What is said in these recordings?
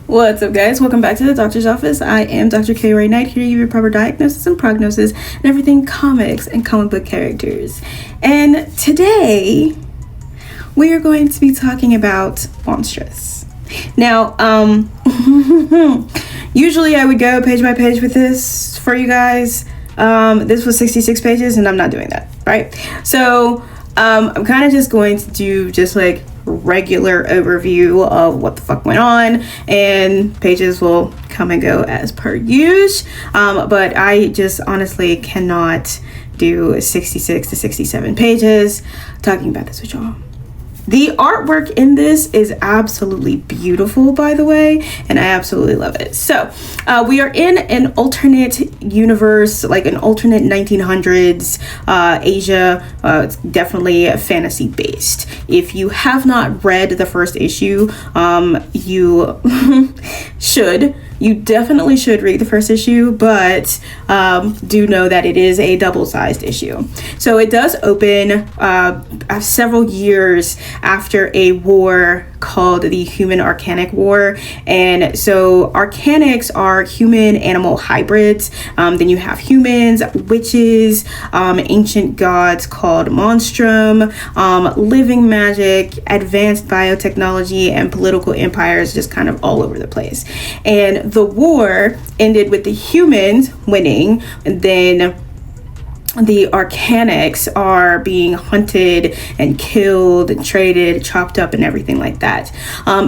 What's up, guys? Welcome back to the doctor's office. I am Dr. K. Ray Knight, here to give you proper diagnosis and prognosis and everything comics and comic book characters. And today, we are going to be talking about Monstress. Now, usually I would go page by page with this for you guys. This was 66 pages, and I'm not doing that, right? So, I'm kind of just going to do just like regular overview of what the fuck went on, and pages will come and go as per usual, but I just honestly cannot do 66 to 67 pages talking about this with y'all. The artwork in this is absolutely beautiful, by the way, and I absolutely love it. So we are in an alternate universe, like an alternate 1900s Asia. It's definitely fantasy based. If you have not read the first issue, you should. You definitely should read the first issue, but do know that it is a double-sized issue. So it does open several years after a war called the Human Arcanic War. And so Arcanics are human-animal hybrids. Then you have humans, witches, ancient gods called Monstrum, living magic, advanced biotechnology, and political empires just kind of all over the place. And the war ended with the humans winning, and then the Arcanics are being hunted and killed and traded, chopped up, and everything like that.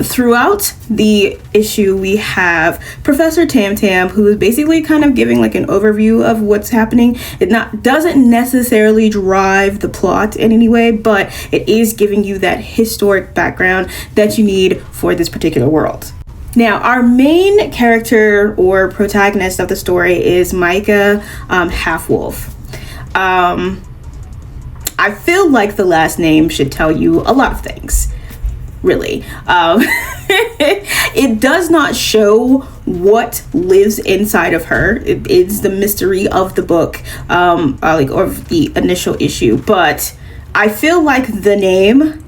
Throughout the issue, we have Professor Tam Tam, who is basically kind of giving like an overview of what's happening. It doesn't necessarily drive the plot in any way, but it is giving you that historic background that you need for this particular world. Now, our main character or protagonist of the story is Maika Halfwolf. I feel like the last name should tell you a lot of things, really. It does not show what lives inside of her. It is the mystery of the book, of the initial issue, but I feel like the name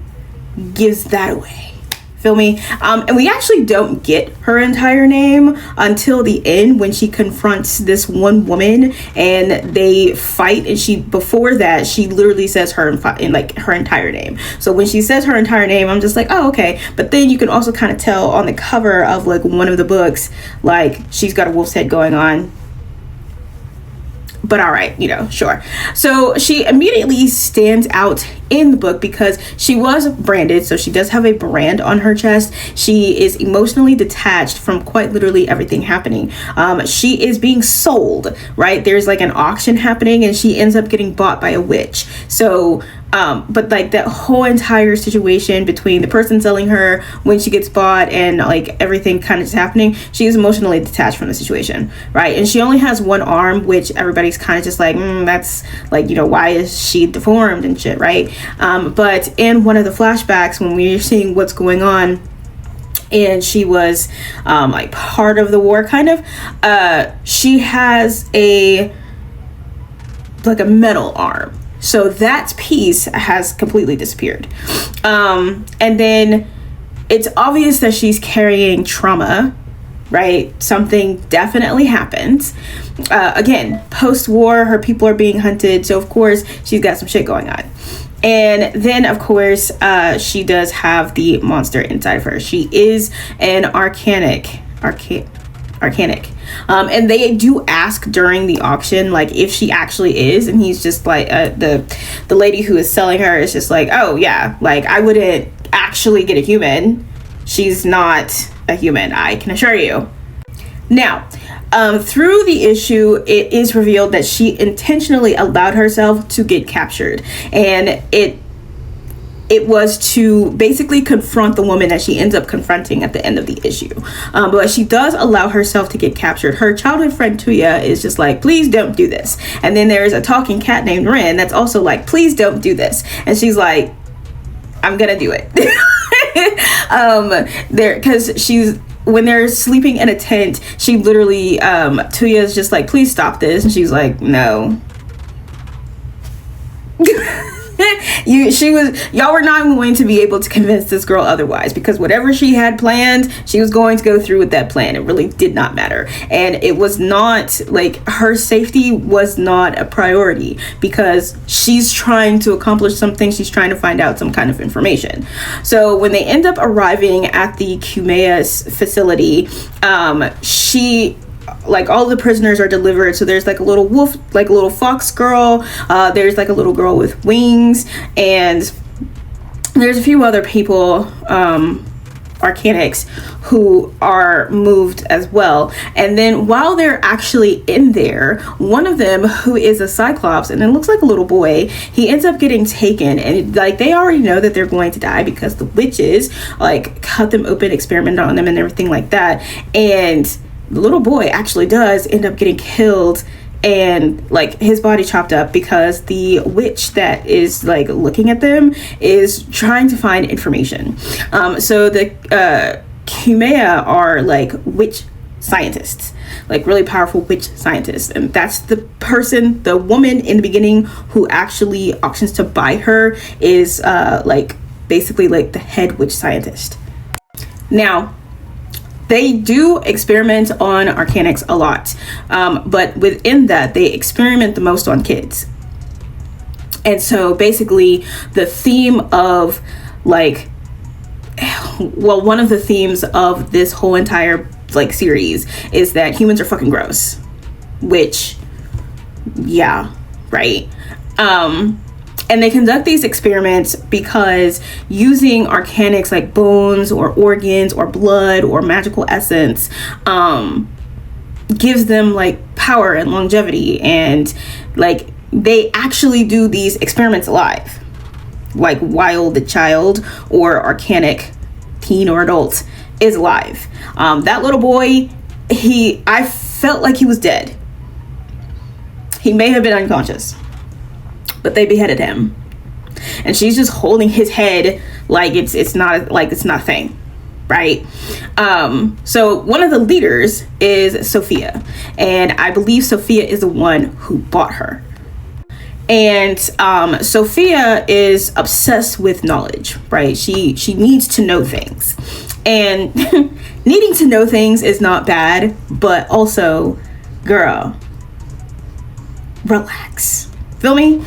gives that away. Feel me? And we actually don't get her entire name until the end when she confronts this one woman and they fight. And before that, she literally says her entire name. So when she says her entire name, I'm just like, oh, okay. But then you can also kind of tell on the cover of like one of the books, like she's got a wolf's head going on. But all right, sure. So she immediately stands out in the book because she was branded. So she does have a brand on her chest. She is emotionally detached from quite literally everything happening. She is being sold, right? There's like an auction happening and she ends up getting bought by a witch. So but like that whole entire situation between the person selling her when she gets bought and like everything kind of just happening, she is emotionally detached from the situation, right? And she only has one arm, which everybody's kind of just like, that's like, why is she deformed and shit, right? But in one of the flashbacks when we're seeing what's going on, and she was like part of the war kind of, she has a metal arm. So that piece has completely disappeared. And then it's obvious that she's carrying trauma, right? Something definitely happens. Again, post-war, her people are being hunted. So, of course, she's got some shit going on. And then, of course, she does have the monster inside of her. She is an Arcanic. And they do ask during the auction, like, if she actually is, and he's just like, the lady who is selling her is just like, oh yeah, like I wouldn't actually get a human. She's not a human, I can assure you. Now, through the issue, it is revealed that she intentionally allowed herself to get captured, and it was to basically confront the woman that she ends up confronting at the end of the issue. But she does allow herself to get captured. Her childhood friend Tuya is just like, please don't do this. And then there's a talking cat named Ren that's also like, please don't do this. And she's like, I'm gonna do it. Because when they're sleeping in a tent, she literally, Tuya is just like, please stop this. And she's like, no. Y'all were not going to be able to convince this girl otherwise, because whatever she had planned, she was going to go through with that plan. It really did not matter. And it was not like, her safety was not a priority, because she's trying to accomplish something. She's trying to find out some kind of information. So when they end up arriving at the Kumea's facility, like, all the prisoners are delivered. So there's like a little wolf, like a little fox girl, there's like a little girl with wings, and there's a few other people, Arcanics, who are moved as well. And then while they're actually in there, one of them, who is a Cyclops, and it looks like a little boy, he ends up getting taken, and like, they already know that they're going to die because the witches like cut them open, experimented on them and everything like that. And the little boy actually does end up getting killed, and like his body chopped up, because the witch that is like looking at them is trying to find information. So the Kumea are like witch scientists, like really powerful witch scientists, and that's the woman in the beginning who actually auctions to buy her is like basically like the head witch scientist. Now, they do experiment on Arcanics a lot, but within that, they experiment the most on kids. And so basically the theme of like, well, one of the themes of this whole entire like series is that humans are fucking gross, which, yeah, right. And they conduct these experiments because using Arcanics like bones or organs or blood or magical essence gives them like power and longevity. And like, they actually do these experiments live, like while the child or Arcanic teen or adult is alive. That little boy, I felt like he was dead. He may have been unconscious, but they beheaded him, and she's just holding his head like it's not a thing, right? So one of the leaders is Sophia, and I believe Sophia is the one who bought her. And Sophia is obsessed with knowledge, right? She needs to know things, and needing to know things is not bad, but also, girl, relax. Feel me?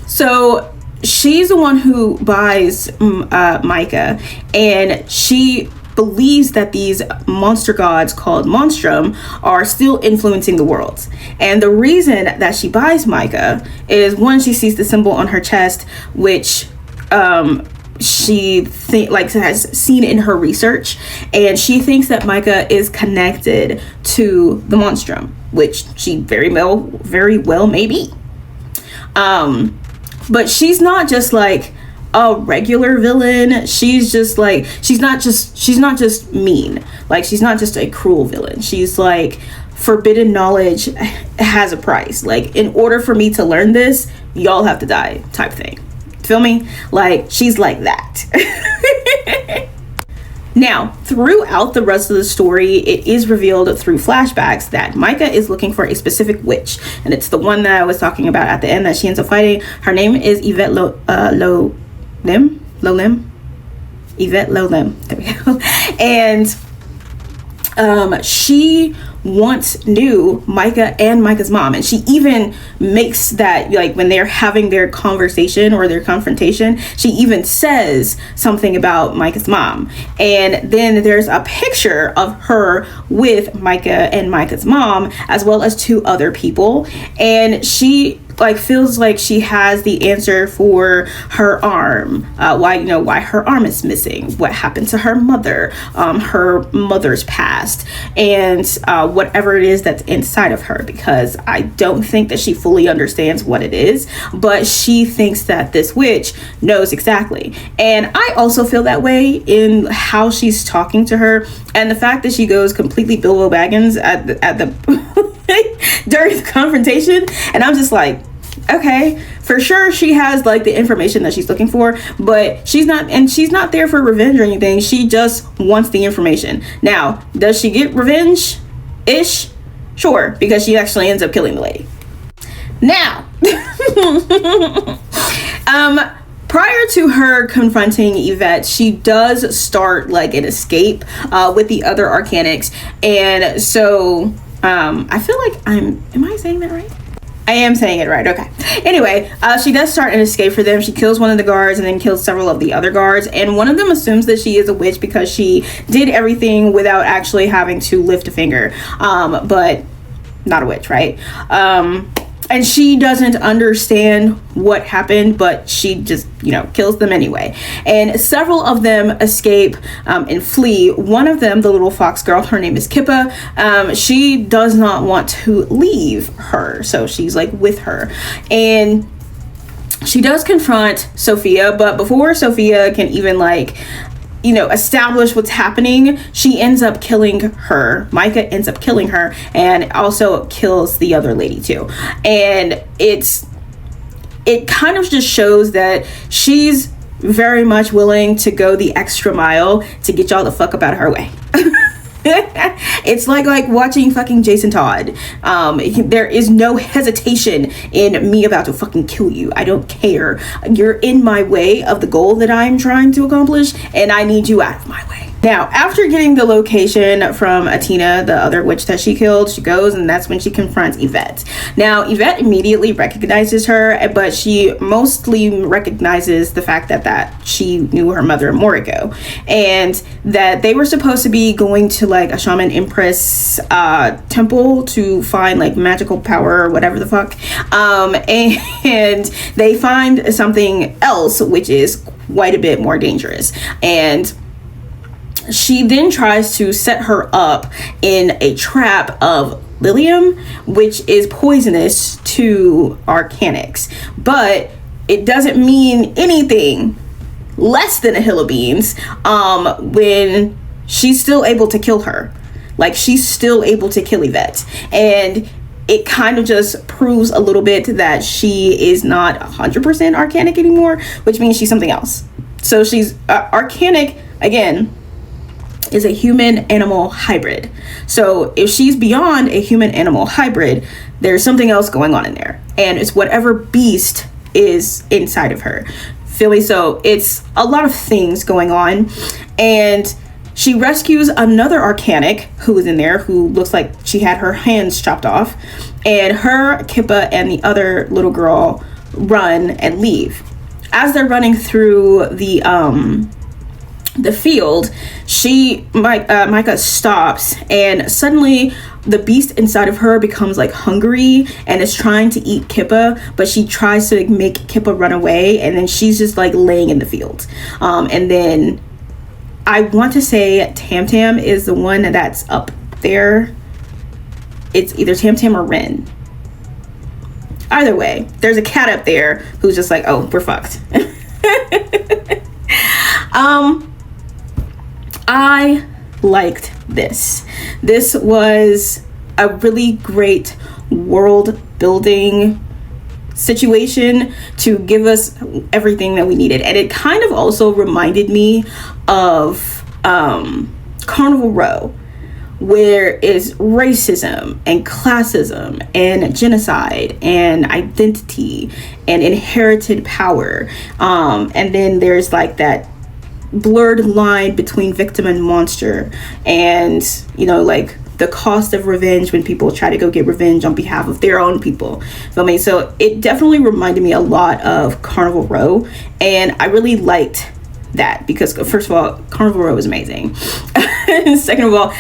So she's the one who buys Maika, and she believes that these monster gods called Monstrum are still influencing the world. And the reason that she buys Maika is, one, she sees the symbol on her chest, which she has seen in her research, and she thinks that Maika is connected to the Monstrum, which she very well may be. But she's not just like a regular villain. She's just like, she's not just mean. Like, she's not just a cruel villain. She's like, forbidden knowledge has a price. Like, in order for me to learn this, y'all have to die type thing. Feel me? Like, she's like that. Now, throughout the rest of the story, it is revealed through flashbacks that Maika is looking for a specific witch, and it's the one that I was talking about at the end that she ends up fighting. Her name is Yvette Lolim. Yvette Lolim. There we go. And she once knew Maika and Maika's mom, and she even makes that, like, when they're having their conversation or their confrontation, she even says something about Maika's mom. And then there's a picture of her with Maika and Maika's mom, as well as two other people, and she feels like she has the answer for her arm, why her arm is missing, what happened to her mother's past, and whatever it is that's inside of her, because I don't think that she fully understands what it is, but she thinks that this witch knows exactly. And I also feel that way in how she's talking to her, and the fact that she goes completely Bilbo Baggins at the during the confrontation, and I'm just like, okay, for sure she has like the information that she's looking for, but she's not there for revenge or anything. She just wants the information. Now, does she get revenge ish? Sure, because she actually ends up killing the lady. Now Prior to her confronting Yvette, she does start like an escape with the other Arcanics, and so I feel like am I saying that right? I am saying it right. Okay. Anyway, she does start an escape for them. She kills one of the guards and then kills several of the other guards, and one of them assumes that she is a witch because she did everything without actually having to lift a finger, but not a witch, right? And she doesn't understand what happened, but she just, kills them anyway. And several of them escape and flee. One of them, the little fox girl, her name is Kippa. She does not want to leave her, so she's like with her. And she does confront Sophia, but before Sophia can even establish what's happening, she ends up killing her. Maika ends up killing her and also kills the other lady too. And it kind of just shows that she's very much willing to go the extra mile to get y'all the fuck up out of her way. It's like watching fucking Jason Todd. There is no hesitation in me about to fucking kill you. I don't care. You're in my way of the goal that I'm trying to accomplish, and I need you out of my way. Now, after getting the location from Atina, the other witch that she killed, she goes, and that's when she confronts Yvette. Now, Yvette immediately recognizes her, but she mostly recognizes the fact that she knew her mother, Moriko, and that they were supposed to be going to a shaman empress temple to find magical power or whatever the fuck, and they find something else which is quite a bit more dangerous. And she then tries to set her up in a trap of Lilium, which is poisonous to Arcanics, but it doesn't mean anything less than a hill of beans when she's still able to kill her. She's still able to kill Yvette, and it kind of just proves a little bit that she is not 100% Arcanic anymore, which means she's something else. So she's Arcanic again, is a human-animal hybrid. So if she's beyond a human-animal hybrid, there's something else going on in there, and it's whatever beast is inside of her. Feel me? So it's a lot of things going on, and she rescues another Arcanic who is in there, who looks like she had her hands chopped off, and her, Kippa, and the other little girl run and leave. As they're running through the field, Maika stops, and suddenly the beast inside of her becomes hungry and is trying to eat Kippa, but she tries to make Kippa run away, and then she's just laying in the field. And then I want to say Tam Tam is the one that's up there. It's either Tam Tam or Ren. Either way, there's a cat up there who's just oh, we're fucked. I liked this. This was a really great world building situation to give us everything that we needed. And it kind of also reminded me of Carnival Row, where is racism and classism and genocide and identity and inherited power. And then there's that blurred line between victim and monster, and the cost of revenge when people try to go get revenge on behalf of their own people. Feel me? So it definitely reminded me a lot of Carnival Row, and I really liked that because, first of all, Carnival Row is amazing. Second of all,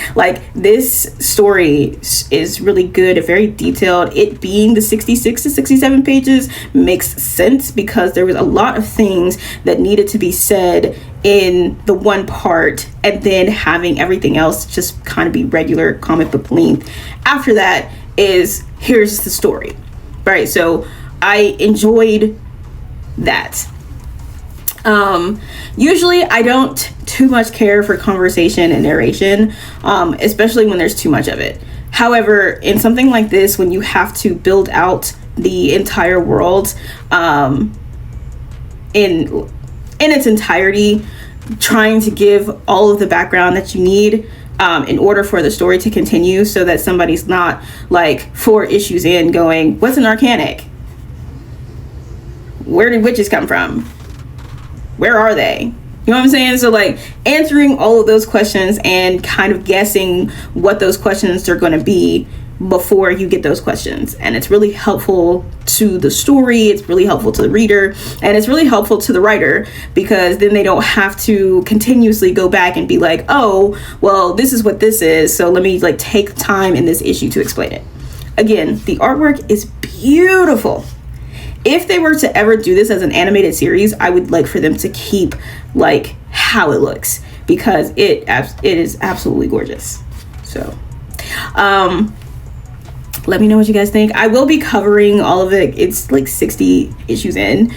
this story is really good, very detailed. It being the 66 to 67 pages makes sense because there was a lot of things that needed to be said in the one part, and then having everything else just kind of be regular comic book length. After that is, here's the story, right? So I enjoyed that. Usually I don't too much care for conversation and narration, especially when there's too much of it. However, in something like this, when you have to build out the entire world in its entirety, trying to give all of the background that you need in order for the story to continue, so that somebody's not 4 issues in going, what's an Arcanic? Where did witches come from? Where are they? You know what I'm saying? So like answering all of those questions and kind of guessing what those questions are going to be before you get those questions. And it's really helpful to the story, it's really helpful to the reader, and it's really helpful to the writer, because then they don't have to continuously go back and be like, oh, well, this is what this is, so let me like take time in this issue to explain it. Again, the artwork is beautiful. If they were to ever do this as an animated series, I would like for them to keep like how it looks, because it is absolutely gorgeous. So let me know what you guys think. I will be covering all of it. It's like 60 issues in.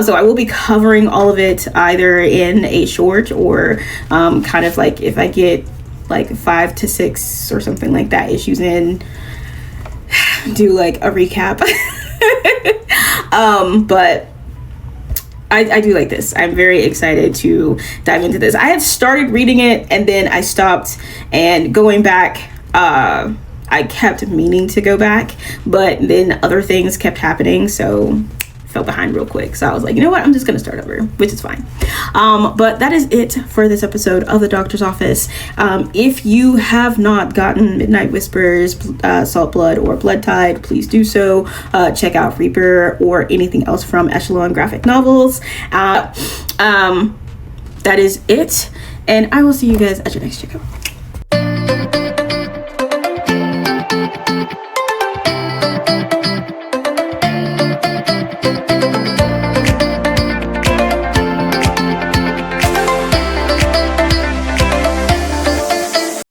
So I will be covering all of it either in a short or kind of like if I get like 5 to 6 or something like that issues in, do like a recap. But I do like this. I'm very excited to dive into this. I had started reading it and then I stopped, and going back, I kept meaning to go back, but then other things kept happening, so fell behind real quick. So I was like, you know what, I'm just gonna start over, which is fine. But that is it for this episode of The Doctor's Office. If you have not gotten Midnight Whispers, Salt Blood, or Blood Tide, please do so. Check out Reaper or anything else from Echelon Graphic Novels. That is it, and I will see you guys at your next checkup.